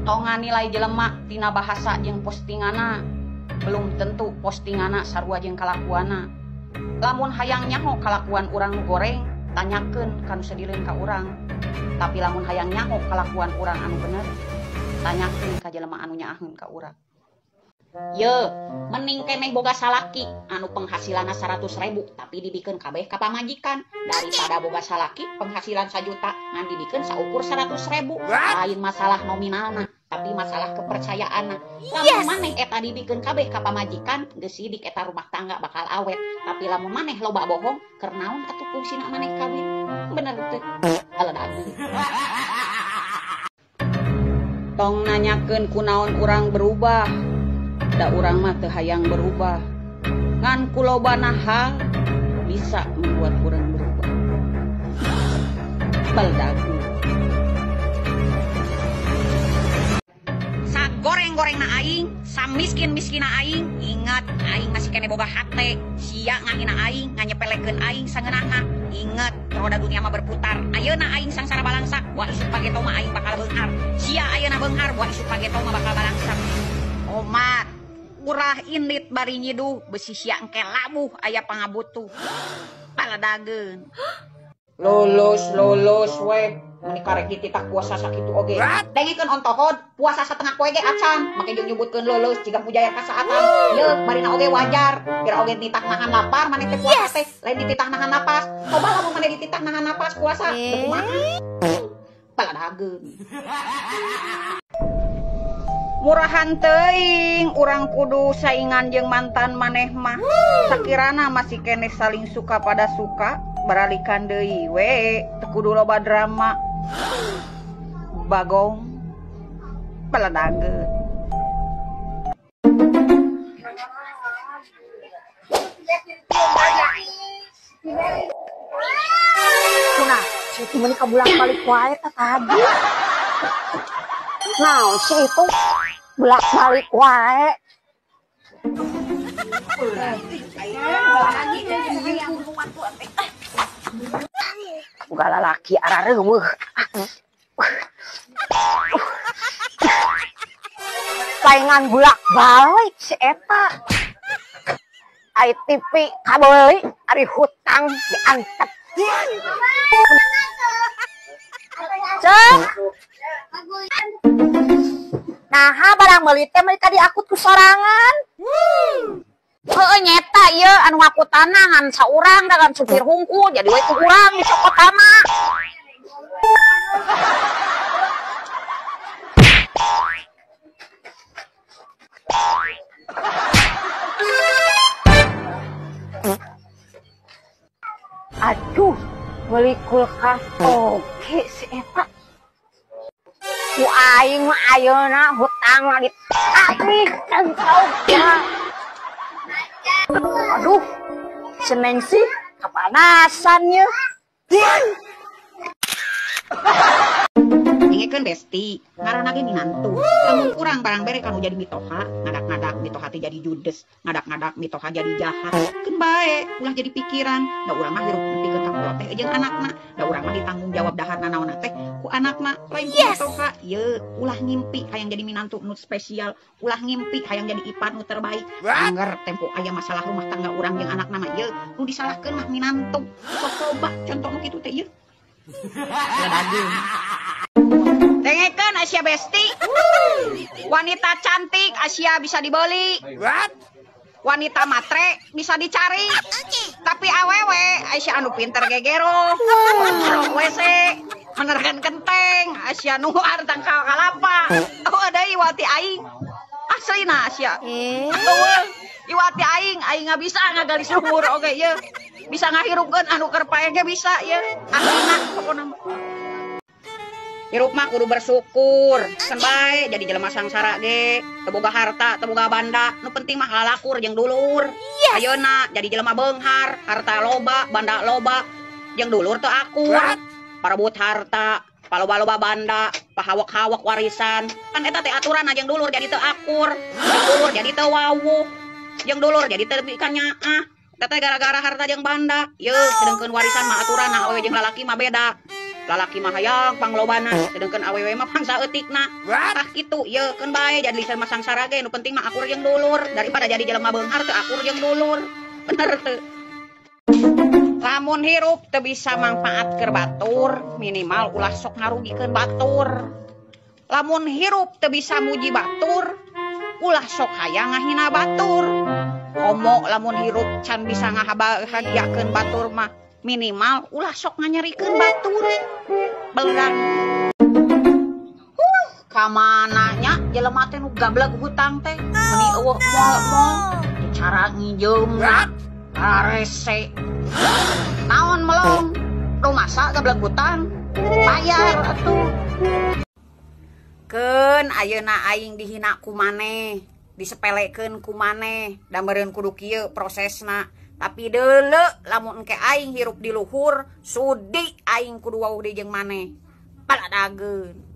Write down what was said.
Tongan nilai jelema tina bahasa jeung postingana belum tentu postingana sarua jeung kalakuana. Lamun hayang nyaho kalakuan urang goreng, tanyakeun kanu sadileun ka urang. Tapi lamun hayang nyaho kalakuan urang anu bener, tanyakeun ka jelema anu nyaaheun ka urang. Ye, mending keneh boga salaki anu penghasilanna 100.000 tapi dibikeun kabeh ka pamajikan daripada boga salaki penghasilan 1 juta ngan dibikeun saukur 100.000. Lain masalah nominalna, tapi masalah kepercayaanna. Lamun maneh eta dibikeun kabeh ka pamajikan, geus sidik eta rumah tangga bakal awet. Tapi lamun maneh loba bohong, keur naon atuh fungsina maneh kawin? Bener teu? Aladagu. Tong nanyakeun kunaon urang berubah. Da urang mah teu hayang berubah. Ngan kulobana hal bisa membuat urang berubah. Baldagu. Sa goreng-gorengna aing, sa miskin-miskina aing, ingat aing masih kene boga hate. Sia ngahina aing, nganyepelekeun aing sangeunahna. Ingat roda dunia mah berputar. Ayeuna aing sangsara balangsak, buah isuk pageto mah aing bakal beunghar. Sia ayeuna beunghar, buah isuk pageto mah bakal balangsak. Omat urah indit bari nyiduh besi sia engke labuh aya pangabutuh paladageun. Lulus we meni karek dititah puasa sakitu oge. Dengikeun ontohod puasa satengah poe ge acan make jeung nyebutkeun lulus jiga pujaya kasaatan. Yeuh barina oge wajar kira oge dititah nahan lapar maneh teh puasa teh lain dititah nahan napas. Coba lamun maneh dititah nahan napas puasa teu kumaha paladageun. Murahan teuing urang kudu saingan jeung mantan maneh mah. Sakirana masih keneh saling suka pada suka, baralikan deui we teu kudu loba drama. Bagong paladageun. Kunaon si meni kabulak-balik wae tadi. Naon sih itu bolak-balik wae. Boga lalaki arareumeuh. Saingan bolak-balik si eta. Ai TV kabeuli ari hutang diangkat. Cek. Nah, barang meuli teh mereka diakut ku sorangan. Heueuh nyeta ieu anu ngakutana ngan saurang dagan supir hungkul jadi we ku urang di sokotana. Aduh, meuli kulkas oge si eta. Ku aing mah ayeuna hutang lagi tapi entau ya. Aduh, seneng sih kapanasan ye. Ingikeun besti, ngaranna ge minantu. Lamun urang barang bere kanu jadi mitoha, ngadak-ngadak mitoha teh jadi judes, ngadak-ngadak mitoha jadi jahat. Keun bae, ulah jadi pikiran. Da urang mah hirup nepikeun tanggung teh jeung anakna. Da urang mah ditanggung jawab daharna naonna teh ku anakna, lain ku mitoha. Ye, ulah ngimpi hayang jadi minantu nu spesial, ulah ngimpi hayang jadi ipar nu terbaik. Angger tempo aya masalah rumah tangga urang jeung anakna mah ye, nu disalahkeun mah minantu. Sok coba contoh nu kitu teh ye. Ladageun. Dengekeun Asia Besti. Wanita cantik Asia bisa dibeli. Wanita matre bisa dicari. Tapi awewe Asia anu pinter gegero. WC menergen kenteng Asia nu artang kalapa. Oh ada iwati aing. Aslina Asia. Atuh iwati aing nggak bisa ngagali sumur oge ye. Bisa ngahirupkeun anu keur paeh ge bisa ye. Aslina pokona. Hirup mah kudu bersyukur, kan bae jadi jelema sangsara ge, teu boga harta, teu boga banda, nu penting mah halakur jeung dulur. Ayeuna jadi jelema beunghar, harta loba, banda loba, jeung dulur teu akur. Parebut harta, paloba-loba banda, pahawak-hawak warisan. Kan eta teh aturanna jeung dulur jadi teu akur, jeung dulur jadi teu wawuh, jeung dulur jadi teu bisa nyaah. Eta teh gara-gara harta jeung banda. Yeuh, sedengkeun warisan mah aturanna awewe jeung lalaki mah beda. lalaki mah hayang panglobana sedangkan awewe mah pangsaeutikna tah kitu ieu keun bae jadi lisan masang sarage nu penting mah akur jeung dulur daripada jadi jelema beunghar teu akur jeung dulur bener teu. Lamun hirup teu bisa mangpaatkeun batur minimal ulah sok ngarugikeun batur. Lamun hirup teu bisa muji batur ulah sok hayang ngahina batur. Komo lamun hirup can bisa ngabahagiakeun batur mah minimal ulah sok nganyerikeun batur. Belerang kamana nya jelema teh nu gableg hutang teh meuni eueuh moal-moal cara ngijeumna arese naon melong rumasa gableg hutang bayar atuh. Keun ayeuna aing dihina ku maneh disepelekeun ku maneh da meureun kudu kieu prosesna tapi deuleu lamun engke aing hirup di luhur sudi aing kudu wauh deui jeung maneh paladageun.